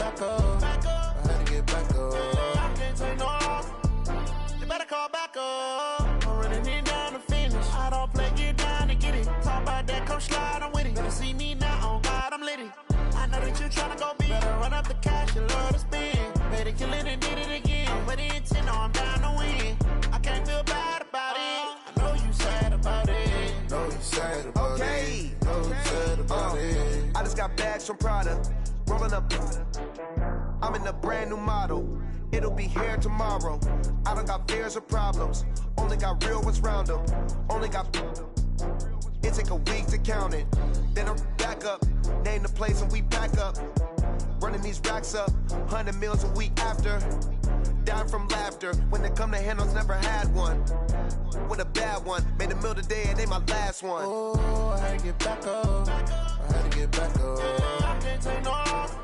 back up. I had to get back up. I can't take no off. You better call back up. I'm running it down to finish. I don't play, get down to get it. Talk about that, come slide, I'm with it. Better see me now, on God, I'm litty. I know that you tryna go big. Better run up the cash, you love to spin. Better kill it and did it again. But the intent, no, I'm down to win. I can't feel bad about it. I know you sad about it. Know you sad about it. Know you sad about it. I just got bags from Prada. Rolling up. I'm in a brand new model. It'll be here tomorrow. I don't got fears or problems. Only got real ones round them. Only got. It take a week to count it. Then I'm back up. Name the place and we back up. Running these racks up. 100 meals a week after. Down from laughter. When they come to handles, never had one. With a bad one. Made a meal today and they my last one. Oh, I had to get back up. I had to get back up. I can't take no off.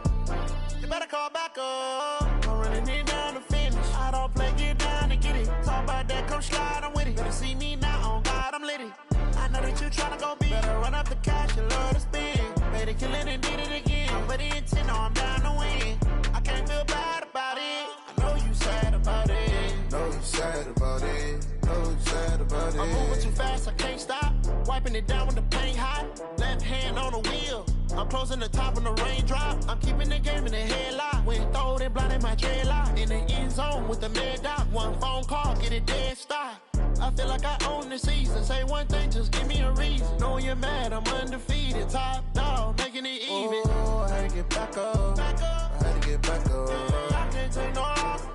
You better call back up. I'm running it down to finish. I don't play, get down to get it. Talk about that, come slide, I'm with it. Better see me now, on God, I'm litty. I know that you tryna go big. Better run up the cash, you love to spin. Better kill it and did it again. But the intent, no, I'm down to win. I can't feel bad about it. I know you sad about it. Know you sad about it. Know you sad about it. I'm moving too fast, I can't stop. Wiping it down when the paint hot. Left hand on the wheel. I'm closing the top when the raindrop. I'm keeping the game in the headlock. When throwed and blinded my dreadlock. In the end zone with the mad dot. One phone call, get it dead stop. I feel like I own the season. Say one thing, just give me a reason. Knowing you're mad, I'm undefeated. Top dog, making it even. Oh, I had to get back up. I had to get back up. I can't take no off.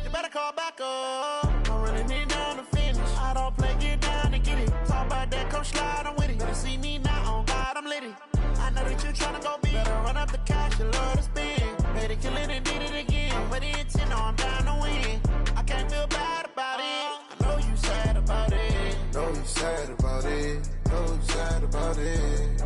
You better call back up. I'm running it down to finish. I don't play, get down to get it. Talk about that, come slide, I'm with it. Better see me now, on God, I'm litty. I know that you tryna go big. Better run up the cash, you love to spin. Better kill it and did it again. But the intent, no, I'm down to win. I can't feel bad about it. I know you sad about it. Know you sad about it. Know you sad about it.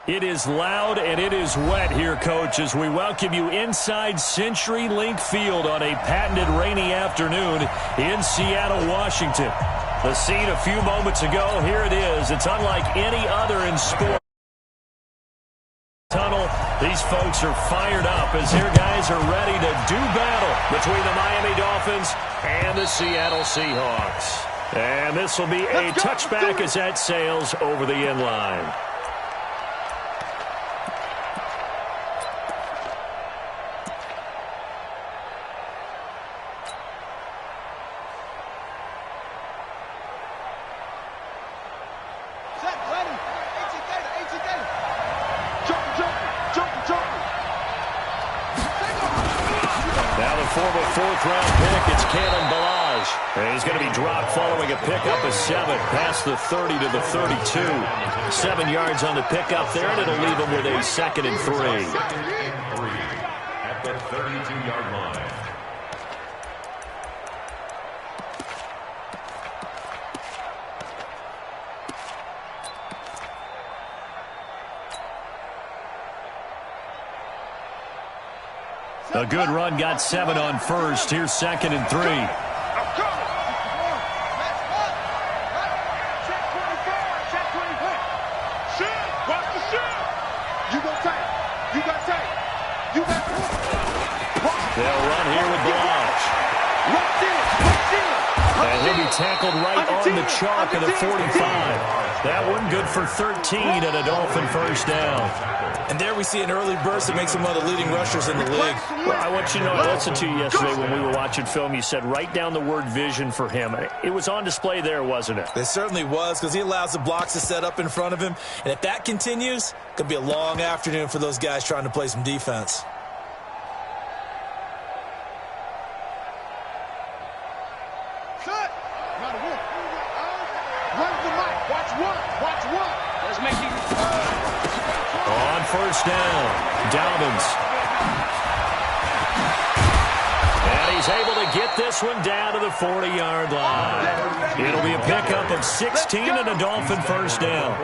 It is loud and it is wet here, Coach, as we welcome you inside CenturyLink Field on a patented rainy afternoon in Seattle, Washington. The scene a few moments ago, here it is. It's unlike any other in sport. Tunnel, these folks are fired up as their guys are ready to do battle between the Miami Dolphins and the Seattle Seahawks. And this will be a touchback as that sails over the end line. Former fourth-round pick, it's Kalen Ballage. And he's going to be dropped following a pickup of 7 past the 30 to the 32. 7 yards on the pickup there, and it'll leave him with a 2nd and 3. at the 32-yard line. A good run, got 7 on first. Here's 2nd and 3. They'll run here with Blanche. And he'll be tackled right on the chalk at the 45. That one good for 13 and a Dolphin first down. And there we see an early burst that makes him one of the leading rushers in the league. Well, I want you to know, I listened to you yesterday when we were watching film. You said write down the word vision for him. It was on display there, wasn't it? It certainly was, because he allows the blocks to set up in front of him. And if that continues, it could be a long afternoon for those guys trying to play some defense. On first down, Dolphins. And he's able to get this one down to the 40-yard line. It'll be a pickup of 16 and a Dolphin first down.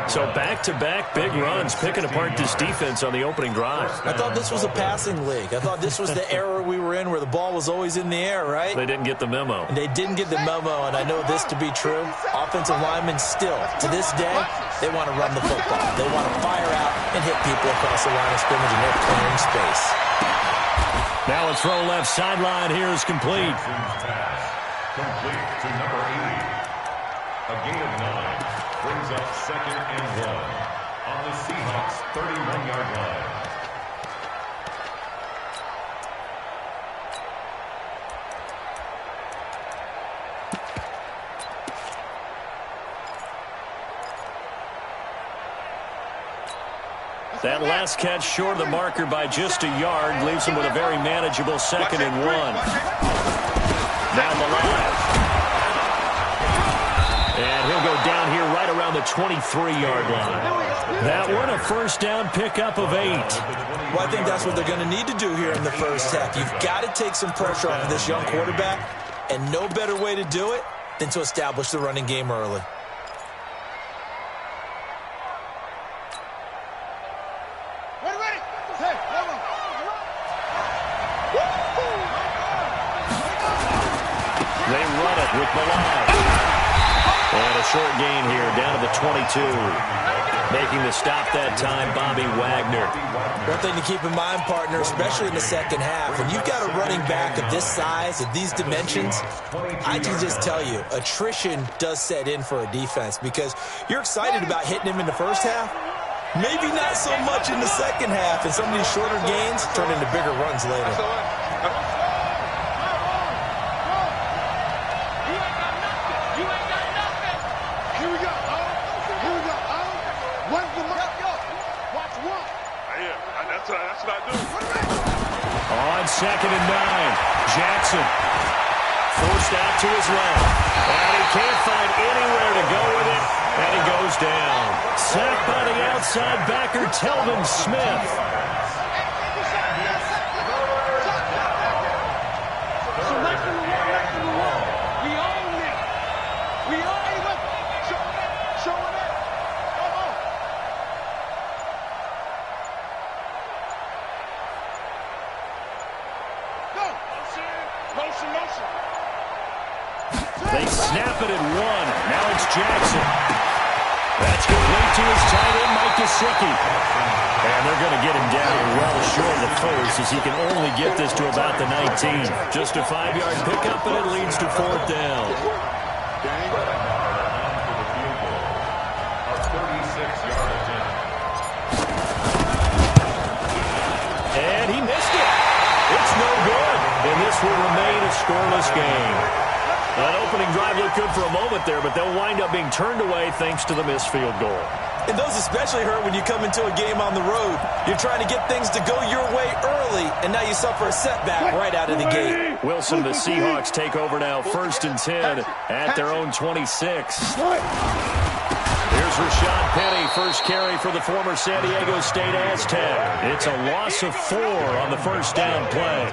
So back-to-back big runs, picking apart this defense on the opening drive. I thought this was a passing league. I thought this was the era we were in where the ball was always in the air, right? They didn't get the memo. And they didn't get the memo, and I know this to be true. Offensive linemen still, to this day, they want to run the football. They want to fire out and hit people across the line of scrimmage, and they're clearing space. Now a throw left sideline here is complete. Complete to number 80. A gain of 9 brings up 2nd and 1 on the Seahawks 31-yard line. That last catch short of the marker by just a yard leaves him with a very manageable 2nd and 1. Now Malone. And he'll go down here right around the 23-yard line. That one a first down pickup of 8. Well, I think that's what they're going to need to do here in the first half. You've got to take some pressure off of this young quarterback, and no better way to do it than to establish the running game early. They run it with Malone. And a short gain here down to the 22. Making the stop that time, Bobby Wagner. One thing to keep in mind, partner, especially in the second half, when you've got a running back of this size, of these dimensions, I can just tell you, attrition does set in for a defense because you're excited about hitting him in the first half. Maybe not so much in the second half, and some of these shorter gains turn into bigger runs later. That's what I do. On 2nd and 9, Jackson forced out to his left. And he can't find anywhere to go with it. And he goes down. Sacked by the outside backer, Telvin Smith. They snap it at 1. Now it's Jackson. That's complete to his tight end, Mike Gesicki. And they're going to get him down well short of the first as he can only get this to about the 19. Just a 5-yard pickup, and it leads to 4th down. And he missed it. It's no good. And this will remain a scoreless game. That opening drive looked good for a moment there, but they'll wind up being turned away thanks to the missed field goal. And those especially hurt when you come into a game on the road. You're trying to get things to go your way early, and now you suffer a setback right out of the gate. Wilson, the Seahawks take over now, 1st and 10 at their own 26. Here's Rashad Penny, first carry for the former San Diego State Aztec. It's a loss of 4 on the first down play.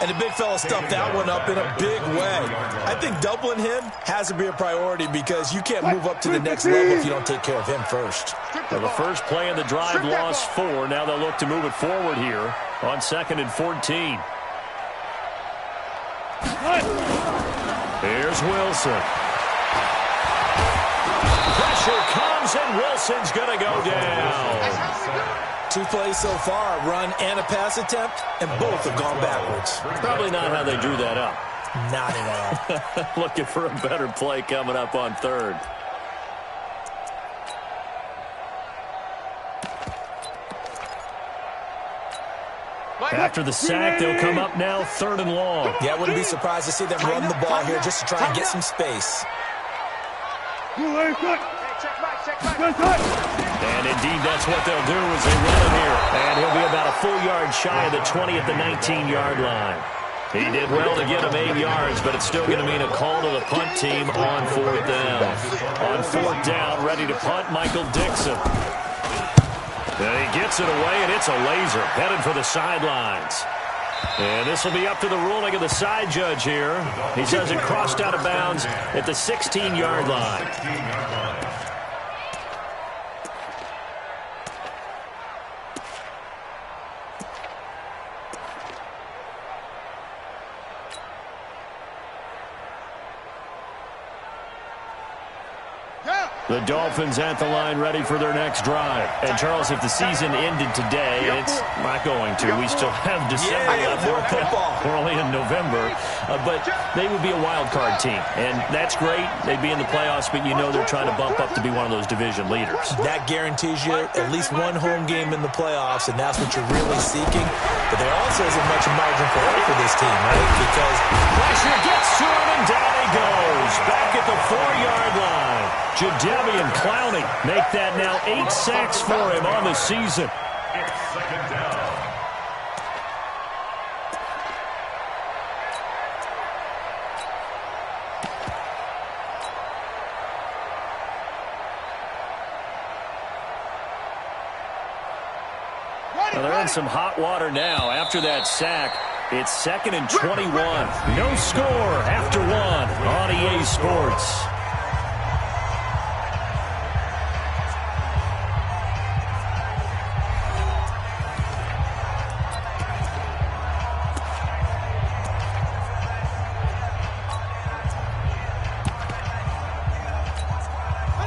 And the big fella stuffed that one up in a big way. I think doubling him has to be a priority because you can't move up to the next level if you don't take care of him first. Well, the first play in the drive lost 4. Now they'll look to move it forward here on 2nd and 14. Here's Wilson. Pressure comes, and Wilson's going to go down. 2 plays so far, a run and a pass attempt, and both have gone backwards. Probably not how they drew that up. Not at all. Looking for a better play coming up on 3rd. After the sack, they'll come up now 3rd and long. Yeah, I wouldn't be surprised to see them run the ball here just to try and get some space. And indeed, that's what they'll do as they run him here. And he'll be about a full yard shy of the 20 at the 19-yard line. He did well to get him 8 yards, but it's still going to mean a call to the punt team on 4th down. On 4th down, ready to punt, Michael Dixon. And he gets it away, and it's a laser, headed for the sidelines. And this will be up to the ruling of the side judge here. He says it crossed out of bounds at the 16-yard line. The Dolphins at the line ready for their next drive. And, Charles, if the season ended today, and it's not going to. We still have December left. We're only in November. But they would be a wild card team. And that's great. They'd be in the playoffs, but you know they're trying to bump up to be one of those division leaders. That guarantees you at least one home game in the playoffs, and that's what you're really seeking. But there also isn't much margin for error for this team, right? Because pressure gets to him, and down he goes. Back at the 4-yard line. Jadeveon Clowney make that now 8 sacks for him on the season. It's 2nd down. Well, they're in some hot water now after that sack. It's 2nd and 21. No score after 1 on EA Sports.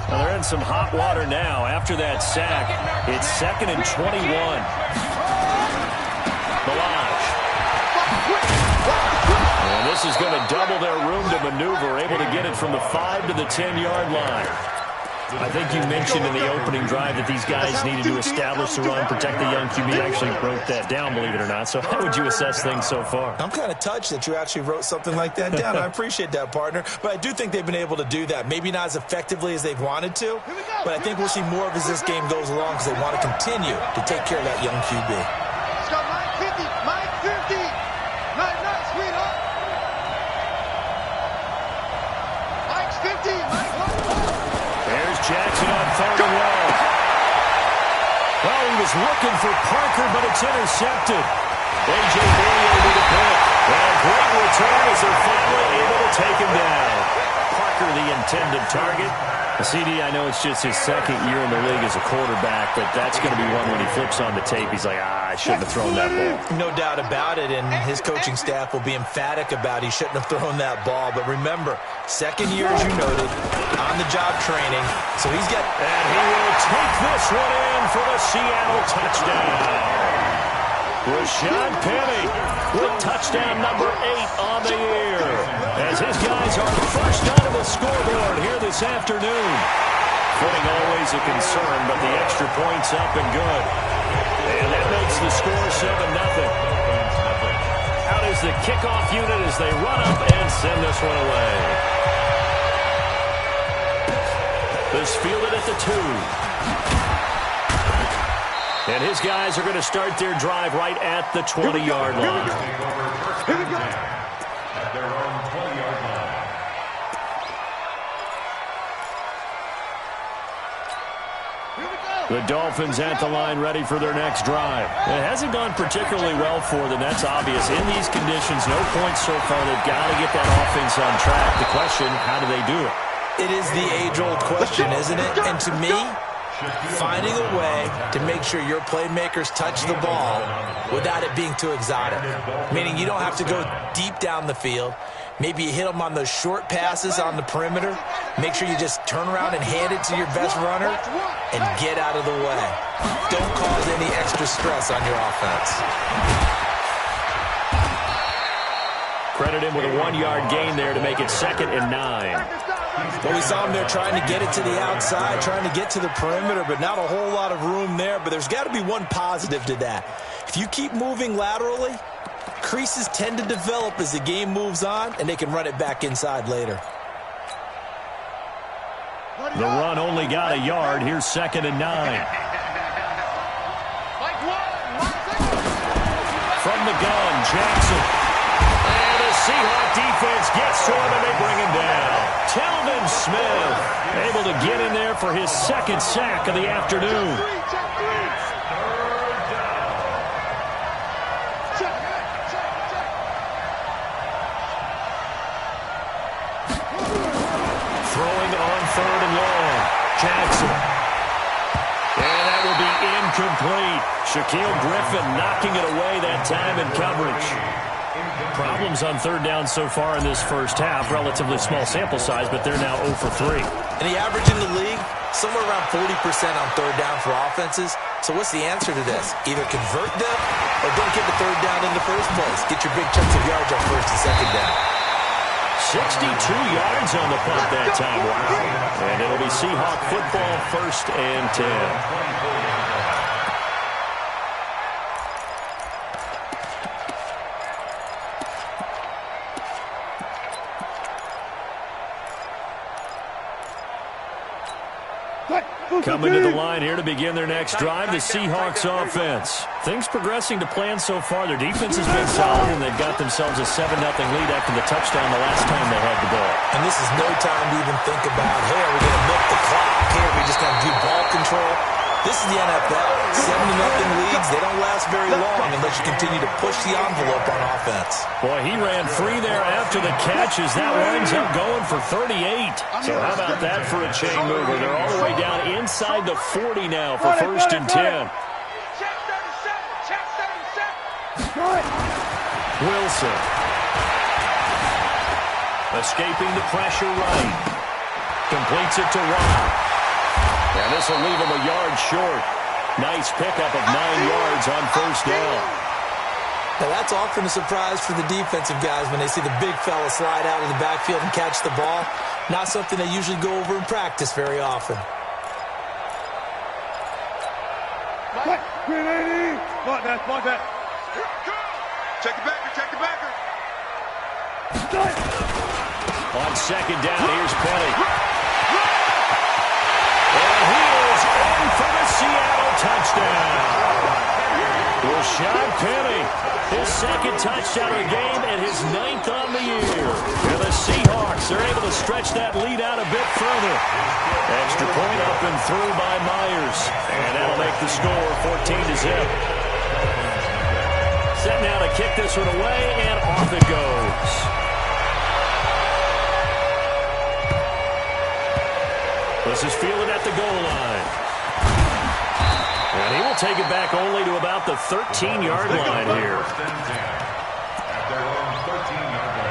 Well, they're in some hot water now after that sack. It's 2nd and 21. And this is going to double their room to maneuver, able to get it from the 5 to the 10-yard line. I think you mentioned in the opening drive that these guys needed to establish the run, protect the young QB. I actually wrote that down, believe it or not. So how would you assess things so far? I'm kind of touched that you actually wrote something like that down. I appreciate that, partner. But I do think they've been able to do that. Maybe not as effectively as they've wanted to, but I think we'll see more of as this game goes along because they want to continue to take care of that young QB. Let's go, Mike 50, Mike 50. Nice, sweetheart. Mike's 50, Mike 1. There's Jackson on 3rd and long. Well, he was looking for Parker, but it's intercepted. A.J. Bouye with a pick. And a great return as they're finally able to take him down. Parker, the intended target. CD, I know it's just his 2nd year in the league as a quarterback, but that's going to be one when he flips on the tape. He's like, I shouldn't have thrown that ball. No doubt about it, and his coaching staff will be emphatic about he shouldn't have thrown that ball. But remember, 2nd year, as you noted, on-the-job training. So he's got... And he will take this one in for the Seattle touchdown. Rashad Penny with touchdown number 8 on the year. As his guys are first out of the scoreboard here this afternoon. Footing always a concern, but the extra point's up and good. And that makes the score 7-0. Out is the kickoff unit as they run up and send this one away. This fielded at the 2. And his guys are going to start their drive right at the 20-yard line. Here we go. At their own 20-yard line. The Dolphins at the line ready for their next drive. It hasn't gone particularly well for them. That's obvious. In these conditions, no points so far. They've got to get that offense on track. The question, how do they do it? It is the age-old question, isn't it? And to me, finding a way to make sure your playmakers touch the ball without it being too exotic. Meaning you don't have to go deep down the field. Maybe you hit them on those short passes on the perimeter. Make sure you just turn around and hand it to your best runner and get out of the way. Don't cause any extra stress on your offense. Credit him with a 1-yard gain there to make it 2nd and 9. Well, we saw him there trying to get it to the outside, trying to get to the perimeter, but not a whole lot of room there. But there's got to be one positive to that. If you keep moving laterally, creases tend to develop as the game moves on, and they can run it back inside later. The run only got a yard. Here's 2nd and 9. From the gun, Jackson. And the Seahawks defense gets to him, and they bring him down. Telvin Smith able to get in there for his 2nd sack of the afternoon. Throwing on 3rd and long. Jackson. And that will be incomplete. Shaquille Griffin knocking it away that time in coverage. Problems on 3rd down so far in this first half. Relatively small sample size, but they're now 0 for 3. And the average in the league, somewhere around 40% on 3rd down for offenses. So what's the answer to this? Either convert them or don't get the 3rd down in the first place. Get your big chunks of yards on 1st and 2nd down. 62 yards on the punt that time. Wow. And it'll be Seahawk football, 1st and 10. Coming to the line here to begin their next drive, the Seahawks offense. Things progressing to plan so far. Their defense has been solid, and they've got themselves a 7-0 lead after the touchdown the last time they had the ball. And this is no time to even think about, hey, are we going to milk the clock? Hey, are we just going to do ball control? This is the NFL. 7-0 leads, they don't last very long unless you continue to push the envelope on offense. Boy, he ran free there after the catch as that winds up going for 38. So how about that for a chain mover? They're all the way down inside the 40 now for 1st and 10. Wilson. Escaping the pressure right. Completes it to Watt. And this will leave him a yard short. Nice pickup of 9 yards on 1st down. Now that's often a surprise for the defensive guys when they see the big fella slide out of the backfield and catch the ball. Not something they usually go over in practice very often. Spot that. Check the backer, check the backer. On 2nd down, here's Penny. And he is in for the Seattle touchdown. Rashad Penny, his 2nd touchdown of the game and his 9th on the year. And the Seahawks are able to stretch that lead out a bit further. Extra point up and through by Myers. And that'll make the score 14-0. Set now to kick this one away, and off it goes. This is fielded at the goal line. And he will take it back only to about the 13-yard line here. At their own 13-yard line.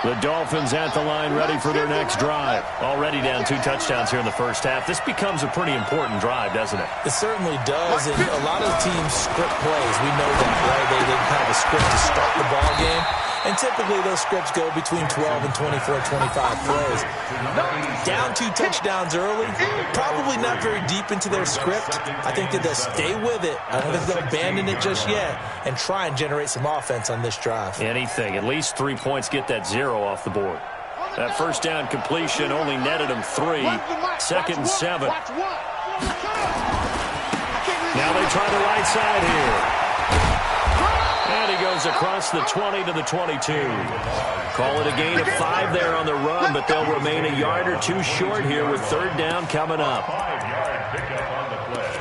The Dolphins at the line ready for their next drive. Already down 2 touchdowns here in the first half. This becomes a pretty important drive, doesn't it? It certainly does, and a lot of teams script plays. We know that, right? They have a script to start the ball game. And typically those scripts go between 12 and 24, 25 plays. Down 2 touchdowns early, probably not very deep into their script. I think that they'll stay with it. I don't think they'll abandon it just yet and try and generate some offense on this drive. Anything. At least 3 points, get that 0 off the board. That 1st down completion only netted them 3. 2nd and 7. Now they try the right side here. And he goes across the 20 to the 22. Call it a gain of 5 there on the run, but they'll remain a yard or two short here with third down coming up. 5-yard pickup on the play.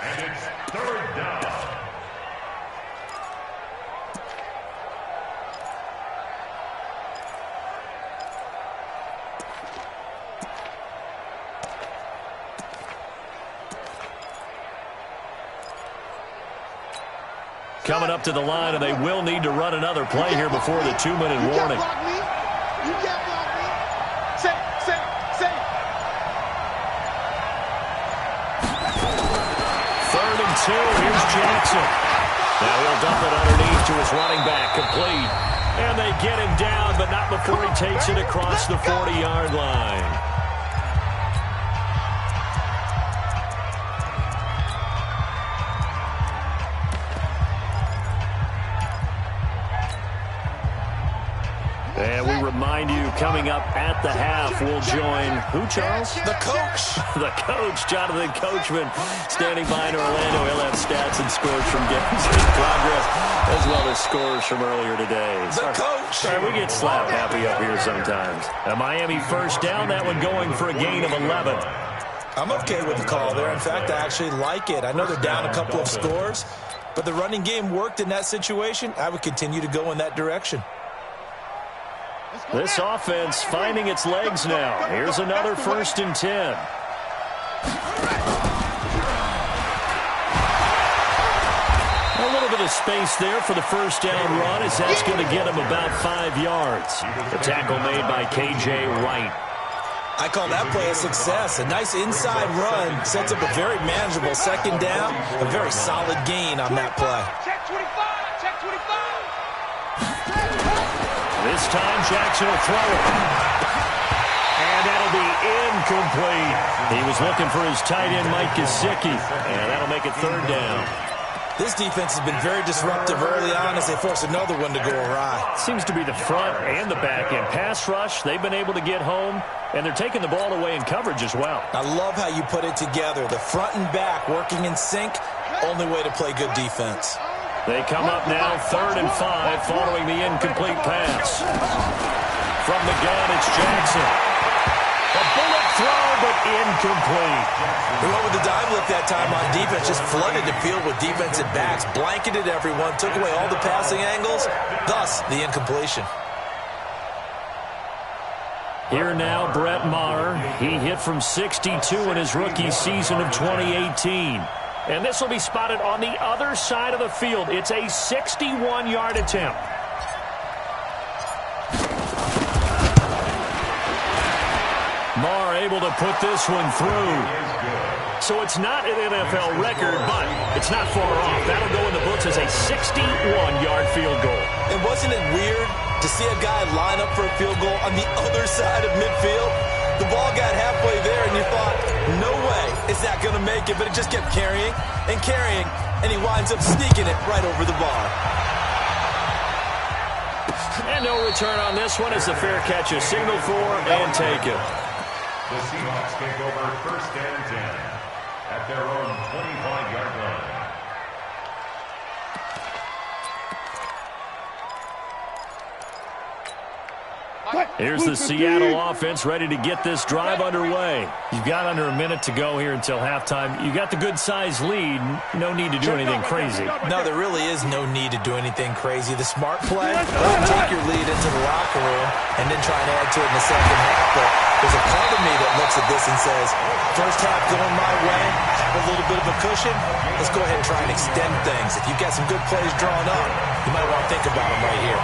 And it's third down. Coming up to the line, and they will need to run another play here before the 2-minute warning. You can't block me. Safe. Third and 2. Here's Jackson. Now he'll dump it underneath to his running back. Complete. And they get him down, but not before he takes it across the 40-yard line. And we remind you, coming up at the half, we'll join who, Charles? The coach. The coach, Jonathan Coachman, standing by in Orlando. He'll have stats and scores from games in progress, as well as scores from earlier today. The coach. Sorry, we get slap happy up here sometimes. A Miami first down, that one going for a gain of 11. I'm okay with the call there. In fact, I actually like it. I know they're down a couple of scores, but the running game worked in that situation. I would continue to go in that direction. This offense finding its legs now. Here's another 1st and 10. A little bit of space there for the first down run, as that's going to get him about 5 yards. The tackle made by K.J. Wright. I call that play a success. A nice inside run sets up a very manageable second down. A very solid gain on that play. Check 25. Check 25. This time Jackson will throw it. And that'll be incomplete. He was looking for his tight end, Mike Gesicki. And that'll make it third down. This defense has been very disruptive early on as they force another one to go awry. Seems to be the front and the back end. Pass rush, they've been able to get home, and they're taking the ball away in coverage as well. I love how you put it together. The front and back working in sync, only way to play good defense. They come up now, 3rd and 5, following the incomplete pass. From the gun, it's Jackson. A bullet throw, but incomplete. They went with the dime look that time on defense, just flooded the field with defensive backs, blanketed everyone, took away all the passing angles, thus the incompletion. Here now, Brett Maher. He hit from 62 in his rookie season of 2018. And this will be spotted on the other side of the field. It's a 61-yard attempt. Maher able to put this one through. So it's not an NFL record, but it's not far off. That'll go in the books as a 61-yard field goal. And wasn't it weird to see a guy line up for a field goal on the other side of midfield? The ball got halfway there, and you thought, no way is that going to make it, but it just kept carrying, and he winds up sneaking it right over the bar. And no return on this one as the fair catch is signaled for and taken. The Seahawks take over 1st and 10 at their own 25-yard line. Here's the Seattle offense ready to get this drive underway. You've got under a minute to go here until halftime. You got the good-sized lead. No need to do anything crazy. No, there really is no need to do anything crazy. The smart play, take your lead into the locker room and then try and add to it in the second half. But there's a part of me that looks at this and says, first half going my way, a little bit of a cushion. Let's go ahead and try and extend things. If you've got some good plays drawn up, you might want to think about them right here.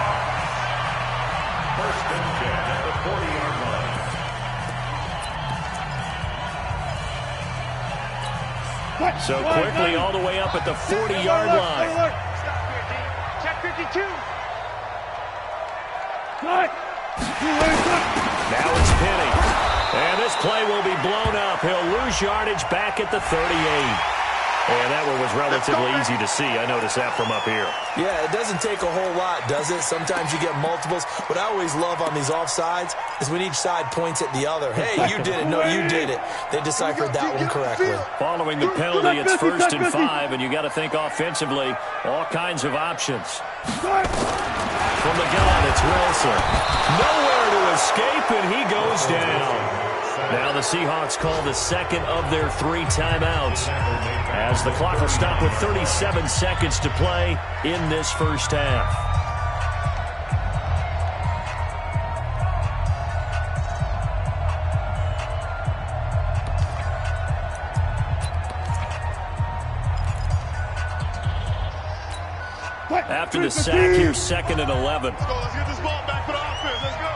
1st and 10 at the 40-yard line. So quickly all the way up at the 40-yard line. Check 52. Now it's Penny. And this play will be blown up. He'll lose yardage back at the 38. And that one was relatively easy to see. I noticed that from up here. Yeah, it doesn't take a whole lot, does it? Sometimes you get multiples. What I always love on these offsides is when each side points at the other. Hey, you did it. No, you did it. They deciphered that one correctly. Following the penalty, it's 1st and 5, and you got to think offensively, all kinds of options. From the gun, it's Wilson. Nowhere to escape, and he goes down. Now the Seahawks call the second of their 3 timeouts, as the clock will stop with 37 seconds to play in this first half. After the sack, here's 2nd and 11. Let's go. Let's get this ball back for the offense. Let's go.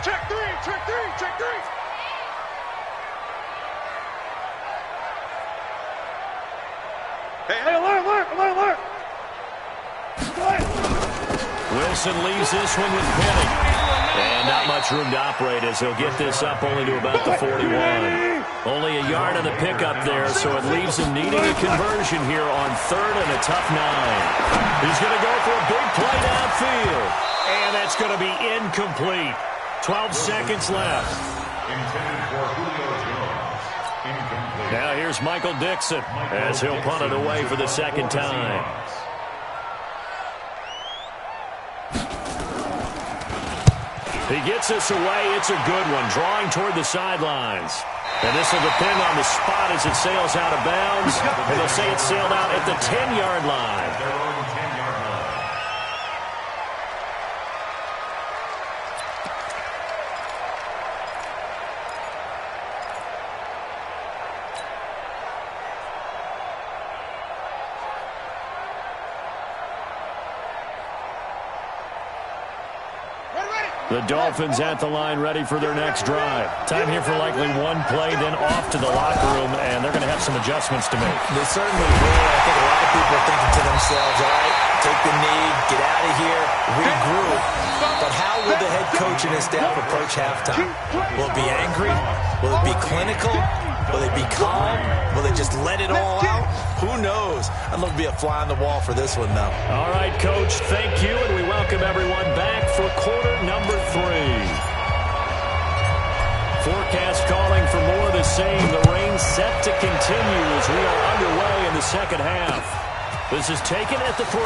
Check 3, check 3, check 3. Hey, alert. Wilson leaves this one with Penny. And not much room to operate as he'll get this up only to about the 41. Only a yard on the pickup there, so it leaves him needing a conversion here on 3rd and a tough 9. He's going to go for a big play downfield. And that's going to be incomplete. 12 seconds left. Intended for Julio Jones. Incomplete. Now here's Michael Dixon as he'll punt it away for the second time. He gets this away. It's a good one, drawing toward the sidelines. And this will depend on the spot as it sails out of bounds. And they'll say it sailed out at the 10-yard line. Their own 10-yard line. The Dolphins at the line ready for their next drive. Time here for likely one play, then off to the locker room, and they're going to have some adjustments to make. They certainly will. I think a lot of people are thinking to themselves, all right, take the knee, get out of here, regroup. But how will the head coach and his staff approach halftime? Will it be angry? Will it be clinical? Will they be calm? Will they just let it all out? Who knows? I'd love to be a fly on the wall for this one, though. All right, Coach, thank you, and we welcome everyone back for quarter number 3. Forecast calling for more of the same. The rain set to continue as we are underway in the second half. This is taken at the 3.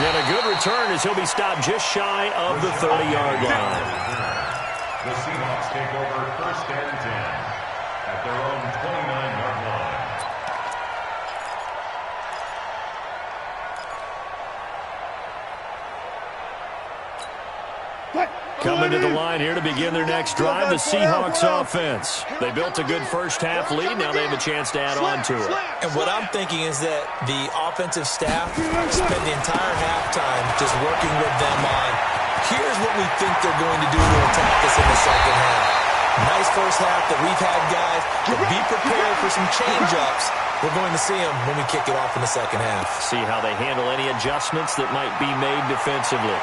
And a good return as he'll be stopped just shy of the 30-yard line. The Seahawks take over 1st and 10 at their own 29-yard line. Coming to the line here to begin their next drive, the Seahawks offense. They built a good first-half lead. Now they have a chance to add on to it. And what I'm thinking is that the offensive staff spend the entire halftime just working with them on, here's what we think they're going to do to attack us in the second half. Nice first half that we've had, guys, but be prepared for some change-ups. We're going to see them when we kick it off in the second half. See how they handle any adjustments that might be made defensively.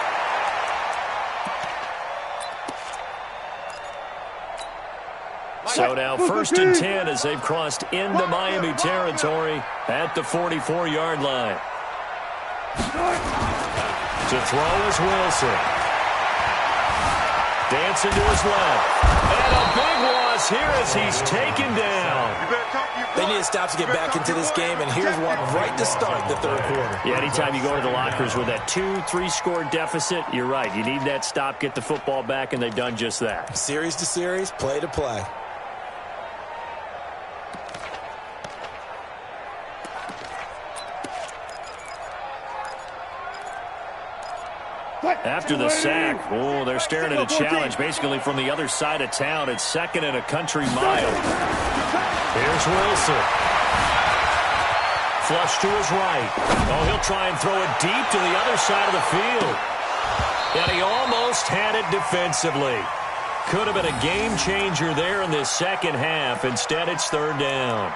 So now 1st and 10 as they've crossed into Miami territory at the 44-yard line. To throw is Wilson. Dancing to his left. And a big loss here as he's taken down. They need to stop to get back into this game, and here's one right to start the third quarter. Yeah, anytime you go to the lockers with that 2-3 score deficit, you're right. You need that stop, get the football back, and they've done just that. Series to series, play to play. After the sack, oh, they're staring at a challenge basically from the other side of town. It's 2nd and a country mile. Here's Wilson. Flush to his right. Oh, he'll try and throw it deep to the other side of the field. And he almost had it defensively. Could have been a game changer there in this second half. Instead, it's 3rd down.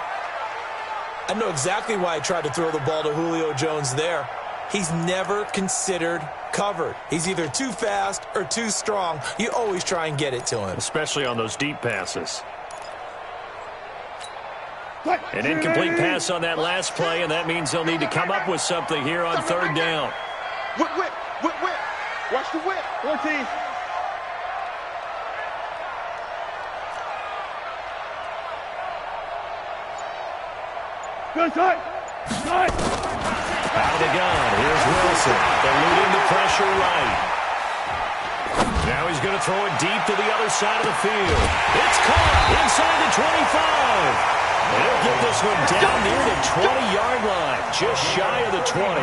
I know exactly why I tried to throw the ball to Julio Jones there. He's never considered covered. He's either too fast or too strong. You always try and get it to him. Especially on those deep passes. An incomplete pass on that last play, and that means they'll need to come up with something here on third down. Whip, whip, whip, whip. Watch the whip. 14. Good side. Side. Out of the gun. Here's Wilson. Eluding the pressure right. Now he's going to throw it deep to the other side of the field. It's caught inside the 25. And he'll get this one down near the 20-yard line, just shy of the 20.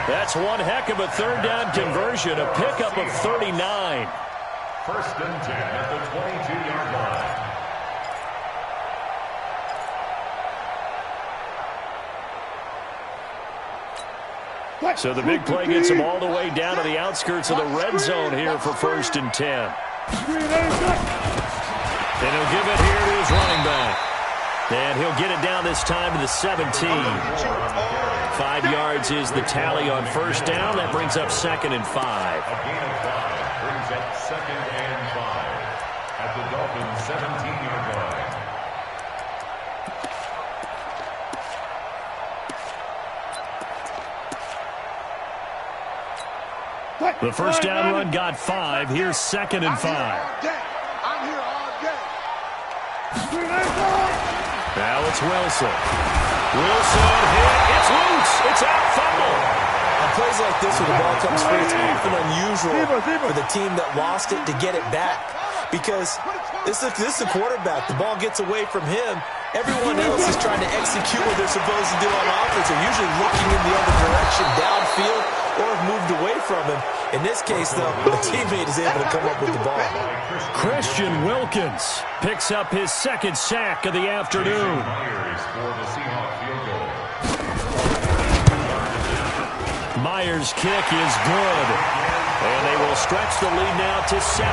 That's one heck of a third down conversion, a pickup of 39. First and 10 at the 22-yard line. So the big play gets him all the way down to the outskirts of the red zone here for first and 10. And he'll give it here to his running back. And he'll get it down this time to the 17. 5 yards is the tally on first down. That brings up second and 5. A gain of 5 brings up second and 5 at the Dolphins' 17-yard line. The first down run got 5. Here's second and 5. I'm here all day. Now it's Wilson. Wilson hit. It's loose. It's out. Fumble. On plays like this where the ball comes free, it's often unusual for the team that lost it to get it back. Because this is the quarterback. The ball gets away from him. Everyone else is trying to execute what they're supposed to do on offense. They're usually looking in the other direction, downfield, or have moved away from him. In this case, though, the teammate is able to come up with the ball. Christian Wilkins picks up his second sack of the afternoon. Myers for the Seahawks field goal. Myers' kick is good. And they will stretch the lead now to 17-3.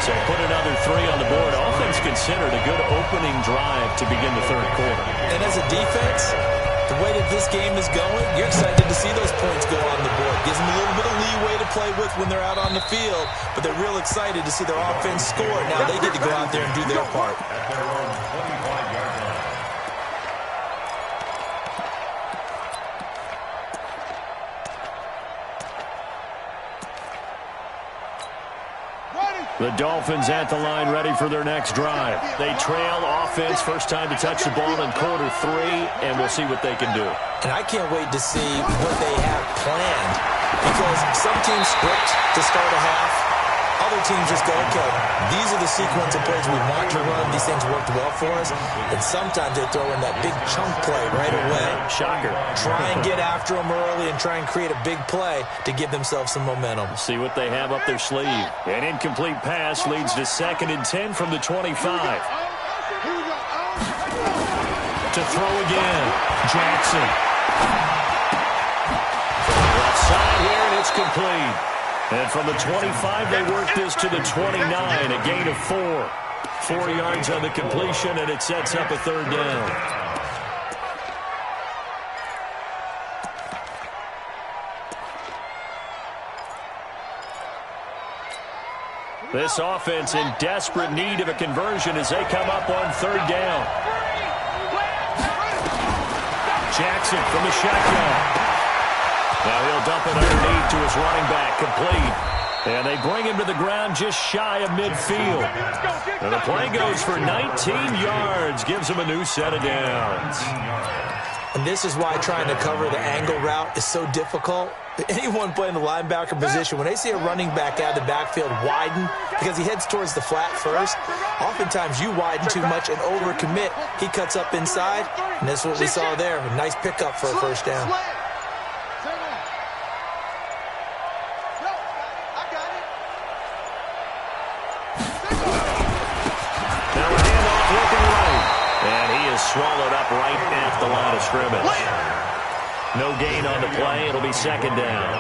So put another 3 on the board. Offense considered a good opening drive to begin the third quarter. And as a defense, the way that this game is going, you're excited to see those points go on the board. Gives them a little bit of leeway to play with when they're out on the field, but they're real excited to see their offense score. Now they get to go out there and do their part. At their own 25-yard line. The Dolphins at the line ready for their next drive. They trail offense, first time to touch the ball in quarter 3, and we'll see what they can do. And I can't wait to see what they have planned, because some teams script to start a half. Other teams just go, okay, these are the sequence of plays we want to run. These things worked well for us. And sometimes they throw in that big chunk play right away. Shocker. Try and get after them early and try and create a big play to give themselves some momentum. See what they have up their sleeve. An incomplete pass leads to second and 10 from the 25. To throw again. Jackson. From the left side here, and it's complete. And from the 25, they work this to the 29, a gain of 4. 4 yards on the completion, and it sets up a third down. This offense in desperate need of a conversion as they come up on third down. Jackson from the shotgun. Now he'll dump it underneath to his running back, complete. And they bring him to the ground just shy of midfield. And the play goes for 19 yards, gives him a new set of downs. And this is why trying to cover the angle route is so difficult. Anyone playing the linebacker position, when they see a running back out of the backfield widen, because he heads towards the flat first, oftentimes you widen too much and overcommit. He cuts up inside, and that's what we saw there. A nice pickup for a first down. Swallowed up right at the line of scrimmage. No gain on the play. It'll be second down.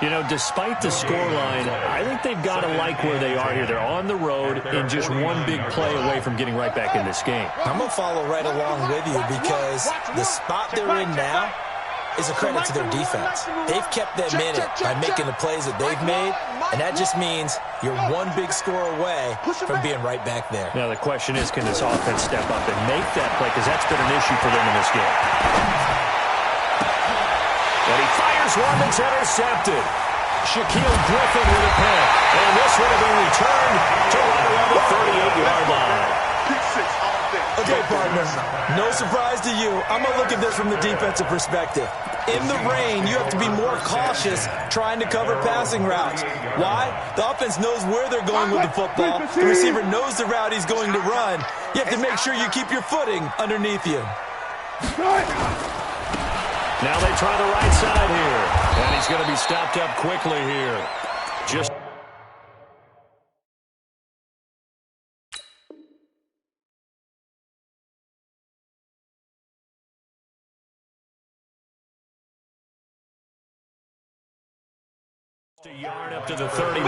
You know, despite the scoreline, I think they've got to like where they are here. They're on the road and just one big play away from getting right back in this game. I'm going to follow right along with you because the spot they're in now, is a credit to their defense. They've kept them in it by making the plays that they've made, and that just means you're one big score away from being right back there. Now the question is, can this offense step up and make that play? Because that's been an issue for them in this game. And he fires one that's intercepted. Shaquille Griffin with a pick. And this one will be returned to right around the 38-yard line. Okay, partner, no surprise to you. I'm going to look at this from the defensive perspective. In the rain, you have to be more cautious trying to cover passing routes. Why? The offense knows where they're going with the football. The receiver knows the route he's going to run. You have to make sure you keep your footing underneath you. Now they try the right side here. And he's going to be stopped up quickly here. Just a yard up to the 39.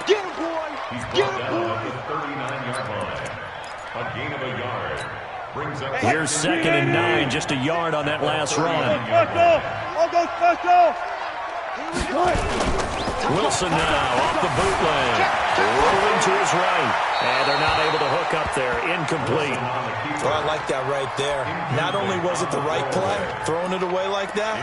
Get him, boy! Get him, boy! The 39-yard line. A gain of a yard. Brings up Here's 2nd and 9, just a yard on that last run. I'll go special! Wilson now off the bootleg. Rolling to his right. And they're not able to hook up there. Incomplete. Well, I like that right there. Not only was it the right play, throwing it away like that,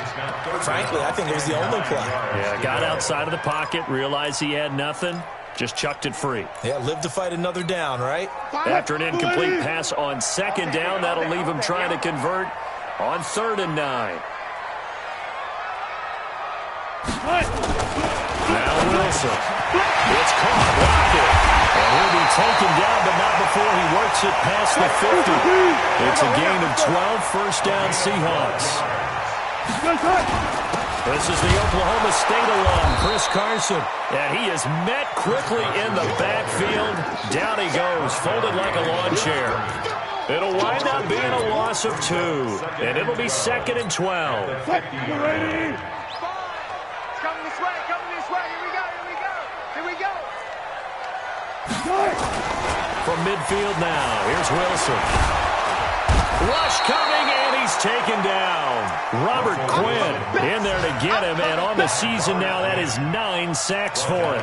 frankly, I think it was the only play. Yeah, got outside of the pocket, realized he had nothing, just chucked it free. Yeah, live to fight another down, right? After an incomplete pass on 2nd down, that'll leave him trying to convert on 3rd and 9. Now Wilson. It's caught. Rocket. And he'll be taken down, but not before he works it past the 50. It's a gain of 12, first down Seahawks. This is the Oklahoma State alum, Chris Carson. And he is met quickly in the backfield. Down he goes, folded like a lawn chair. It'll wind up being a loss of 2. And it'll be 2nd and 12. From midfield now, here's Wilson. Rush coming, and he's taken down. Robert Quinn in there to get him, and on the season now, that is 9 sacks for him.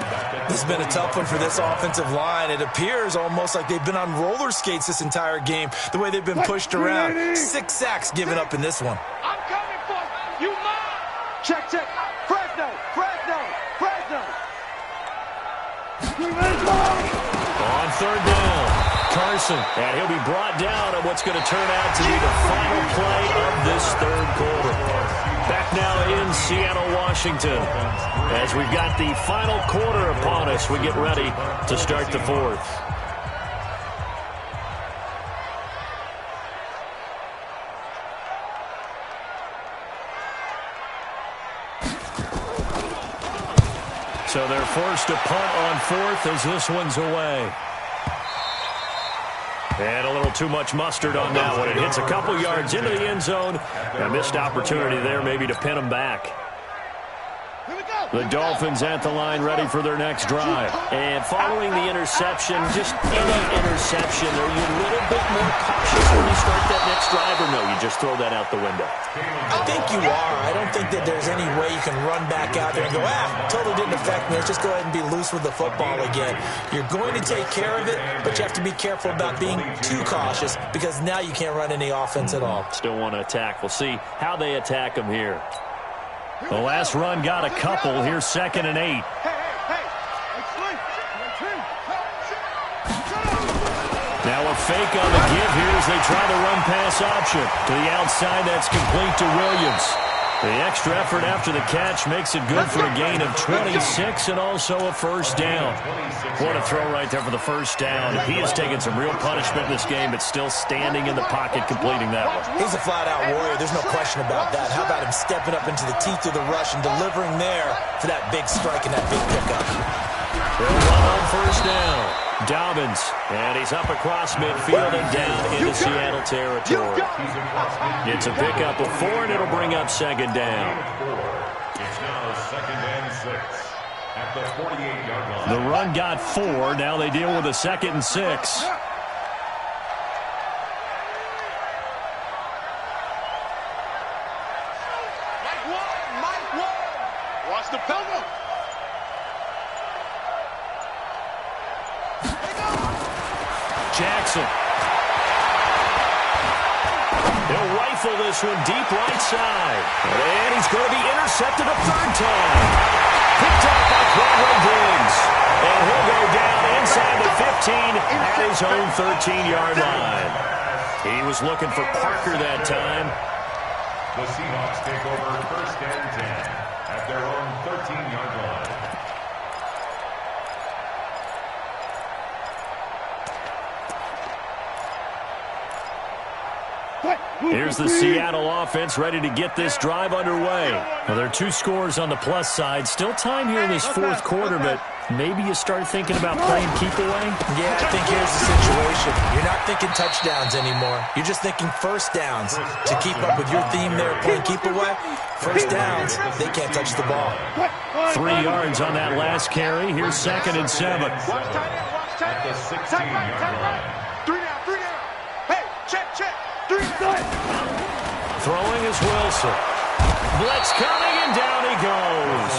This has been a tough one for this offensive line. It appears almost like they've been on roller skates this entire game, the way they've been pushed around. 6 sacks given up in this one. I'm coming for you, mine! Check, check. Fresno, Fresno, Fresno! On 3rd down, Carson, and he'll be brought down on what's going to turn out to be the final play of this 3rd quarter. Back now in Seattle, Washington, as we've got the final quarter upon us, we get ready to start the 4th. So they're forced to punt on 4th as this one's away. And a little too much mustard on that one. It hits a couple yards into the end zone. A missed opportunity there maybe to pin them back. The Dolphins at the line ready for their next drive. And following the interception, just any interception, are you a little bit more cautious when you start that next drive, or no, you just throw that out the window? I think you are. I don't think that there's any way you can run back out there and go, totally didn't affect me. Let's just go ahead and be loose with the football again. You're going to take care of it, but you have to be careful about being too cautious because now you can't run any offense at all. Still want to attack. We'll see how they attack them here. The last run got a couple. Here's 2nd and 8. Now a fake on the give here as they try the run pass option. To the outside, that's complete to Williams. The extra effort after the catch makes it good for a gain of 26 and also a first down. What a throw right there for the first down. He has taken some real punishment in this game, but still standing in the pocket completing that one. He's a flat-out warrior. There's no question about that. How about him stepping up into the teeth of the rush and delivering there for that big strike and that big pickup? They'll run on first down. Dobbins, and he's up across midfield and down into Seattle territory. It's a pickup of 4, and it'll bring up 2nd down. It's now 2nd and 6 at the 48-yard line. The run got 4. Now they deal with a 2nd and 6. That's the pillow. Jackson. He'll rifle this one deep right side. And he's going to be intercepted a third time. Picked up by Quadro Diggs. And he'll go down inside the 15 at his own 13-yard line. He was looking for Parker that time. The Seahawks take over first and 10 at their own 13-yard line. Here's the Seattle offense ready to get this drive underway. Well, there are 2 scores on the plus side. Still time here in this fourth quarter, but maybe you start thinking about playing keep away? Yeah, I think here's the situation. You're not thinking touchdowns anymore. You're just thinking first downs. To keep up with your theme there, playing keep away, first downs, they can't touch the ball. 3 yards on that last carry. Here's 2nd and 7. At the 16-yard line. 3 down, 3 down. Hey, check. 3 down. Throwing is Wilson. Blitz coming, and down he goes.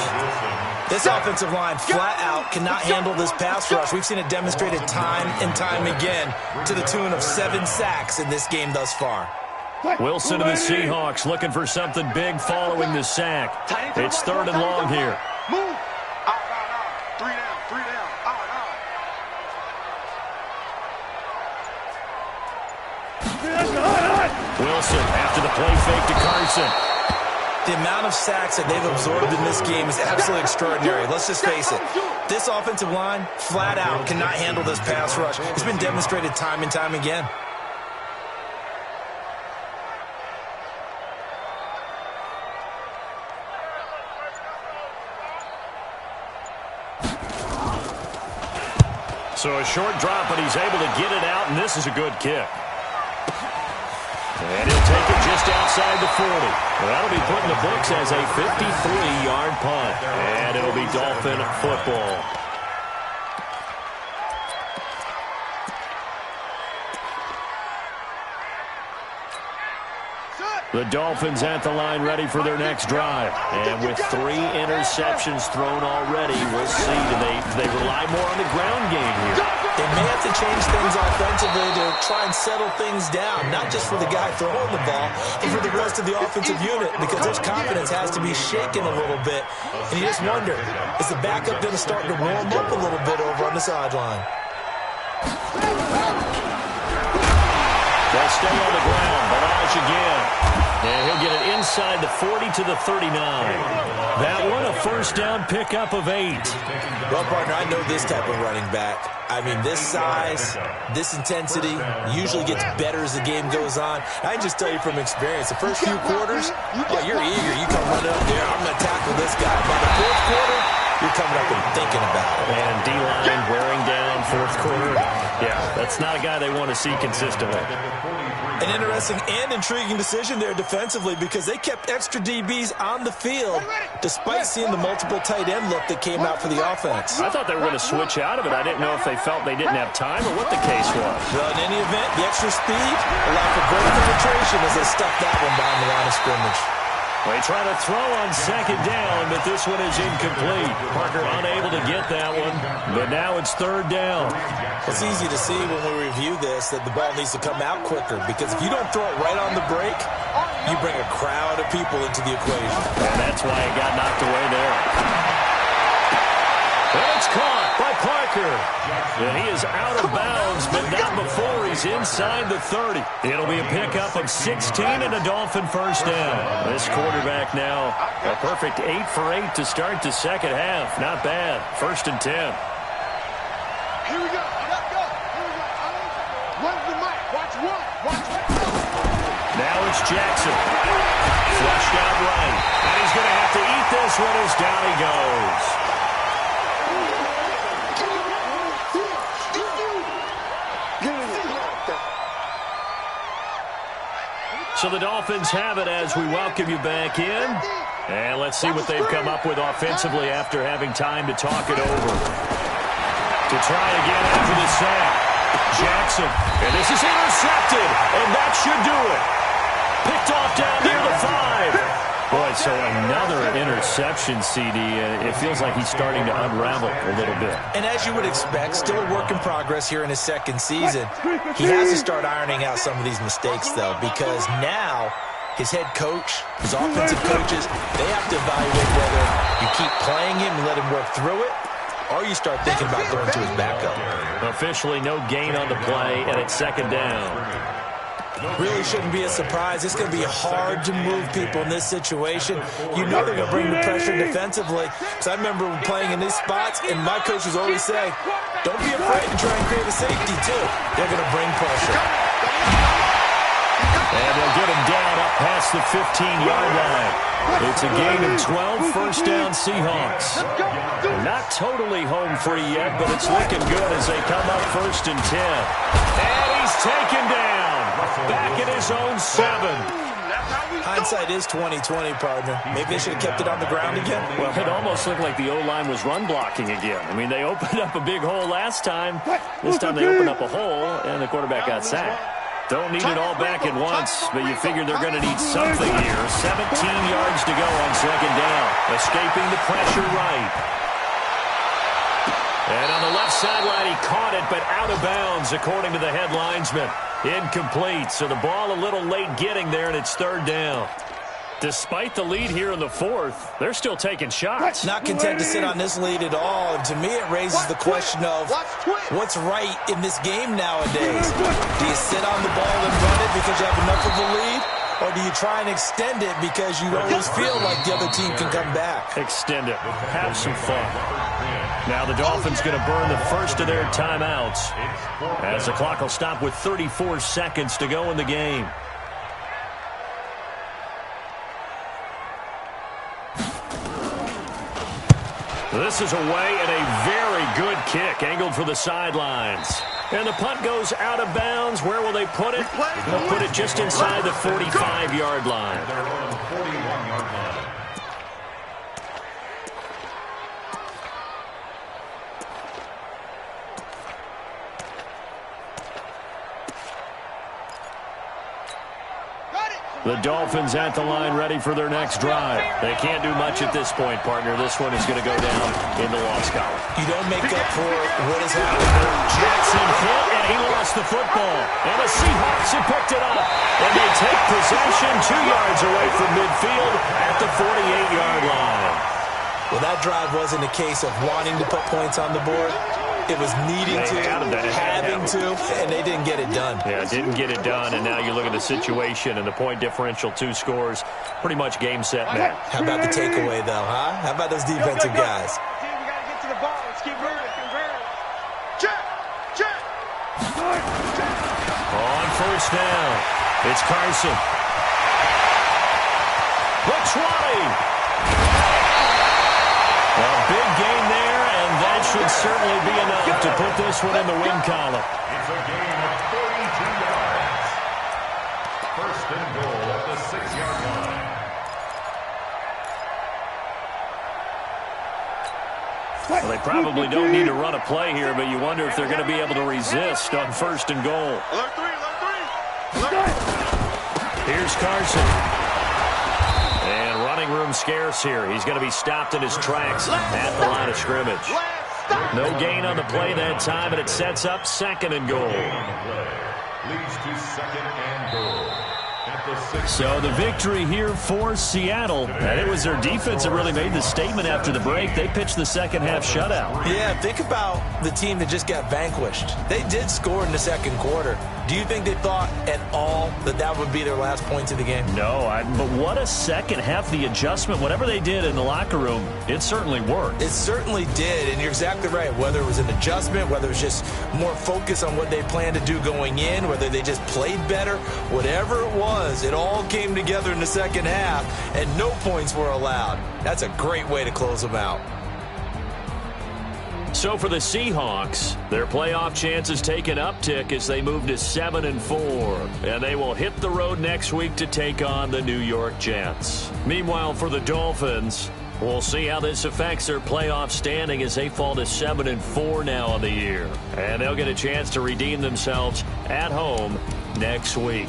This offensive line flat out cannot handle this pass rush. We've seen it demonstrated time and time again to the tune of 7 sacks in this game thus far. Wilson and the Seahawks looking for something big following the sack. It's 3rd and long here. Move. Out. 3 down, 3 down. Out. Wilson after the play fake to Carson. The amount of sacks that they've absorbed in this game is absolutely extraordinary. Let's just face it. This offensive line, flat out, cannot handle this pass rush. It's been demonstrated time and time again. So a short drop, but he's able to get it out, and this is a good kick. And he'll take it just outside the 40. That'll be put in the books as a 53-yard punt. And it'll be Dolphin football. The Dolphins at the line ready for their next drive. And with 3 interceptions thrown already, we'll see. Do they rely more on the ground game here? They may have to change things offensively to try and settle things down, not just for the guy throwing the ball, but for the rest of the offensive unit, because their confidence has to be shaken a little bit. And you just wonder, is the backup going to start to warm up a little bit over on the sideline? They'll stay on the ground. Barrage again. And he'll get it inside the 40 to the 39. That one, a first down pickup of 8. Well, partner, I know this type of running back. I mean, this size, this intensity usually gets better as the game goes on. I can just tell you from experience, the first few quarters, oh, you're eager. You come running up there, I'm going to tackle this guy. By the fourth quarter, you're coming up and thinking about it. And D-line wearing down fourth quarter. Yeah, that's not a guy they want to see consistently. An interesting and intriguing decision there defensively because they kept extra DBs on the field despite seeing the multiple tight end look that came out for the offense. I thought they were going to switch out of it. I didn't know if they felt they didn't have time or what the case was. Well, in any event, the extra speed allowed for great penetration as they stuffed that one behind the line of scrimmage. They try to throw on 2nd down, but this one is incomplete. Parker unable to get that one, but now it's 3rd down. It's easy to see when we review this that the ball needs to come out quicker because if you don't throw it right on the break, you bring a crowd of people into the equation. And that's why it got knocked away there. And it's caught by Parker. And he is out of bounds, but not before he's inside the 30. It'll be a pickup of 16 and a Dolphin first down. This quarterback now, a perfect 8 for 8 to start the second half. Not bad. 1st and 10. Here we go. Run the mic. Watch one. Now it's Jackson. Flushed out right. And he's going to have to eat this one as down he goes. So the Dolphins have it as we welcome you back in. And let's see what they've come up with offensively after having time to talk it over. To try again after the sack. Jackson. And this is intercepted. And that should do it. Picked off down near the 5. Boy, so another interception, CD. It feels like he's starting to unravel a little bit. And as you would expect, still a work in progress here in his second season. He has to start ironing out some of these mistakes, though, because now his head coach, his offensive coaches, they have to evaluate whether you keep playing him and let him work through it, or you start thinking about going to his backup. Officially no gain on the play, and it's second down. Really shouldn't be a surprise. It's going to be hard to move people in this situation. You know they're going to bring the pressure defensively. So I remember playing in these spots, and my coaches always say, don't be afraid to try and create a safety, too. They're going to bring pressure. And they'll get him down up past the 15-yard line. It's a gain of 12, first down Seahawks. Not totally home free yet, but it's looking good as they come up first and 10. And he's taken down. Back at his own 7. Hindsight is 20/20, partner. Maybe they should have kept it on the ground again. Well, it almost looked like the O-line was run blocking again. I mean, they opened up a big hole last time. This time they opened up a hole, and the quarterback got sacked. Don't need it all back at once, but you figure they're going to need something here. 17 yards to go on second down. Escaping the pressure right. And on the left sideline, he caught it, but out of bounds, according to the head linesman. Incomplete, so the ball a little late getting there, and it's third down. Despite the lead here in the fourth, they're still taking shots. Not content to sit on this lead at all. And to me, it raises the question of what's right in this game nowadays. Do you sit on the ball and run it because you have enough of a lead? Or do you try and extend it because you always feel like the other team can come back? Extend it. Have some fun. Now the Dolphins going to burn the first of their timeouts as the clock will stop with 34 seconds to go in the game. This is away and a very good kick angled for the sidelines. And the punt goes out of bounds. Where will they put it? They'll put it just inside the 45-yard line. They're on the 41-yard line. The Dolphins at the line ready for their next drive. They can't do much at this point, partner. This one is going to go down in the loss column. You don't make up for what has happened. Jackson hit, and he lost the football. And the Seahawks have picked it up. And they take possession 2 yards away from midfield at the 48-yard line. Well, that drive wasn't a case of wanting to put points on the board. It was needing to, having to, and they didn't get it done. Yeah, didn't get it done, and now you look at the situation and the point differential, 2 scores, pretty much game, set, match. How about the takeaway, though, huh? How about those defensive guys? We got to get to the ball. Let's keep moving. Check. On first down, it's Carson. Looks right. A big gain there, and that should certainly be enough to put this one in the win column. It's a gain of 32 yards. First and goal at the 6-yard line. Well, they probably don't need to run a play here, but you wonder if they're going to be able to resist on first and goal. Alert three. Here's Carson. And running room scarce here. He's going to be stopped in his tracks at the line of scrimmage. No gain on the play that time, and it sets up second and goal. Leads to second and goal. So the victory here for Seattle, and it was their defense that really made the statement after the break. They pitched the second half shutout. Yeah, think about the team that just got vanquished. They did score in the second quarter. Do you think they thought at all that that would be their last points of the game? No, but what a second half. The adjustment, whatever they did in the locker room, it certainly worked. It certainly did, and you're exactly right. Whether it was an adjustment, whether it was just more focus on what they planned to do going in, whether they just played better, whatever it was, it all came together in the second half, and no points were allowed. That's a great way to close them out. So for the Seahawks, their playoff chances take an uptick as they move to 7-4, and they will hit the road next week to take on the New York Jets. Meanwhile, for the Dolphins, we'll see how this affects their playoff standing as they fall to 7-4 now on the year, and they'll get a chance to redeem themselves at home next week.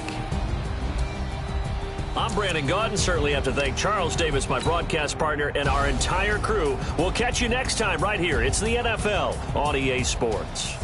I'm Brandon Gaudin. Certainly have to thank Charles Davis, my broadcast partner, and our entire crew. We'll catch you next time right here. It's the NFL on EA Sports.